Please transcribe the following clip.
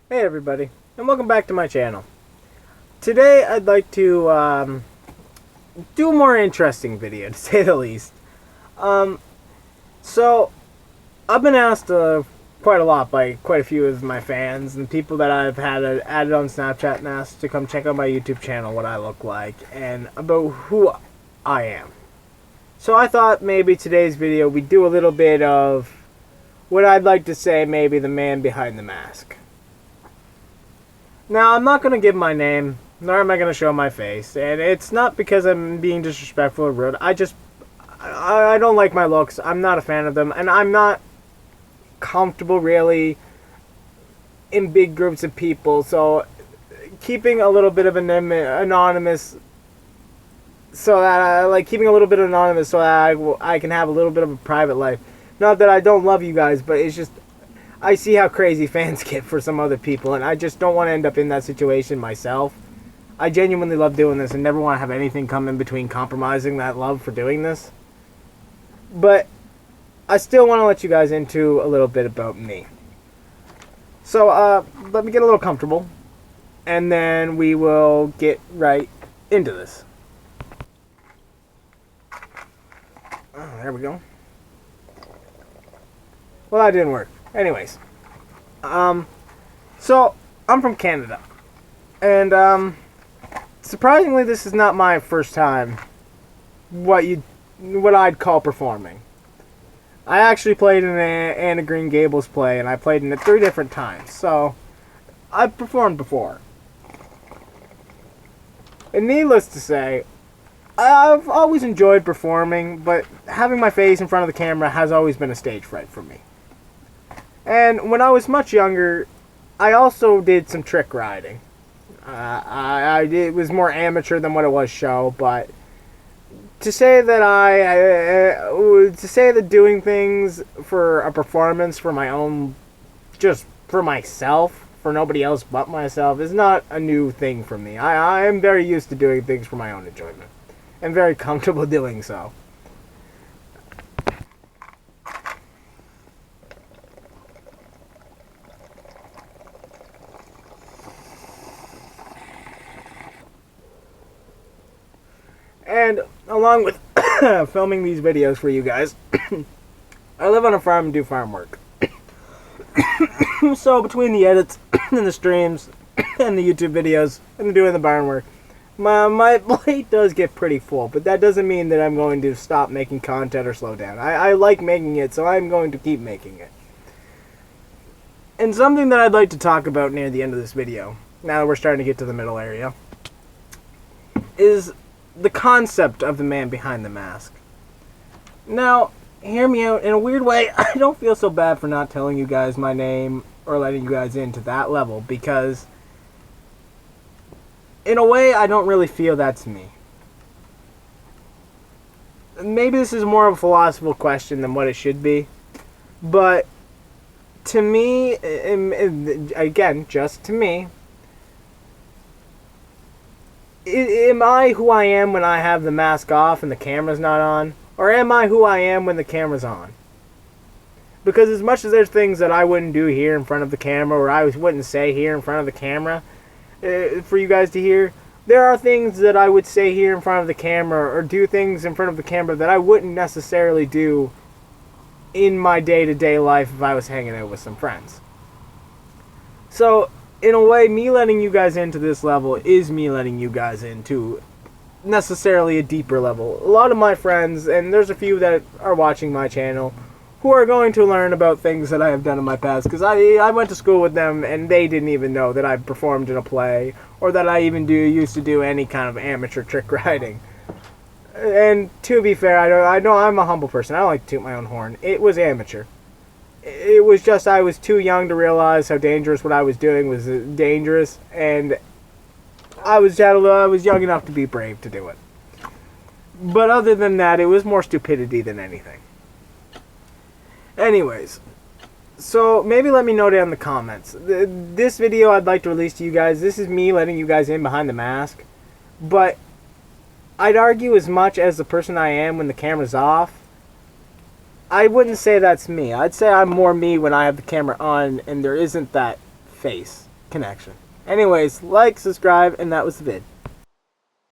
Hey everybody, and welcome back to my channel. Today I'd like to do a more interesting video, to say the least. So, I've been asked quite a lot by quite a few of my fans and people that I've had added on Snapchat and asked to come check out my YouTube channel, what I look like, and about who I am. So I thought maybe today's video we'd do a little bit of what I'd like to say maybe the man behind the mask. Now, I'm not going to give my name, nor am I going to show my face, and it's not because I'm being disrespectful or rude. I don't like my looks. I'm not a fan of them, and I'm not comfortable really in big groups of people, so keeping a little bit of anonymous so that I can have a little bit of a private life. Not that I don't love you guys, but it's just I see how crazy fans get for some other people, and I just don't want to end up in that situation myself. I genuinely love doing this and never want to have anything come in between compromising that love for doing this. But I still want to let you guys into a little bit about me. So, let me get a little comfortable, and then we will get right into this. Oh, there we go. Well, that didn't work. Anyways, so I'm from Canada, and surprisingly, this is not my first time what I'd call performing. I actually played in an Anne of Green Gables play, and I played in it 3 different times, so I've performed before. And needless to say, I've always enjoyed performing, but having my face in front of the camera has always been a stage fright for me. And when I was much younger, I also did some trick riding. It was more amateur than what it was show, but to say that doing things for a performance for my own, just for myself, for nobody else but myself, is not a new thing for me. I am very used to doing things for my own enjoyment, and very comfortable doing so. And along with filming these videos for you guys, I live on a farm and do farm work. So between the edits and the streams and the YouTube videos and doing the barn work, my plate does get pretty full, but that doesn't mean that I'm going to stop making content or slow down. I like making it, so I'm going to keep making it. And something that I'd like to talk about near the end of this video, now that we're starting to get to the middle area, is the concept of the man behind the mask. Now, hear me out. In a weird way, I don't feel so bad for not telling you guys my name or letting you guys into that level, because in a way, I don't really feel that's me. Maybe this is more of a philosophical question than what it should be, but to me, again, just to me, am I who I am when I have the mask off and the camera's not on? Or am I who I am when the camera's on? Because as much as there's things that I wouldn't do here in front of the camera, or I wouldn't say here in front of the camera, for you guys to hear, there are things that I would say here in front of the camera, or do things in front of the camera that I wouldn't necessarily do in my day-to-day life if I was hanging out with some friends. So, in a way, me letting you guys into this level is me letting you guys into necessarily a deeper level. A lot of my friends, and there's a few that are watching my channel, who are going to learn about things that I have done in my past, because I went to school with them and they didn't even know that I performed in a play, or that I even used to do any kind of amateur trick riding. And to be fair, I know I'm a humble person. I don't like to toot my own horn. It was amateur. It was just I was too young to realize how dangerous what I was doing was dangerous, and I was young enough to be brave to do it. But other than that, it was more stupidity than anything. Anyways, so maybe let me know down in the comments. This video I'd like to release to you guys, this is me letting you guys in behind the mask, but I'd argue as much as the person I am when the camera's off, I wouldn't say that's me. I'd say I'm more me when I have the camera on and there isn't that face. connection. Anyways, like, subscribe, and that was the vid.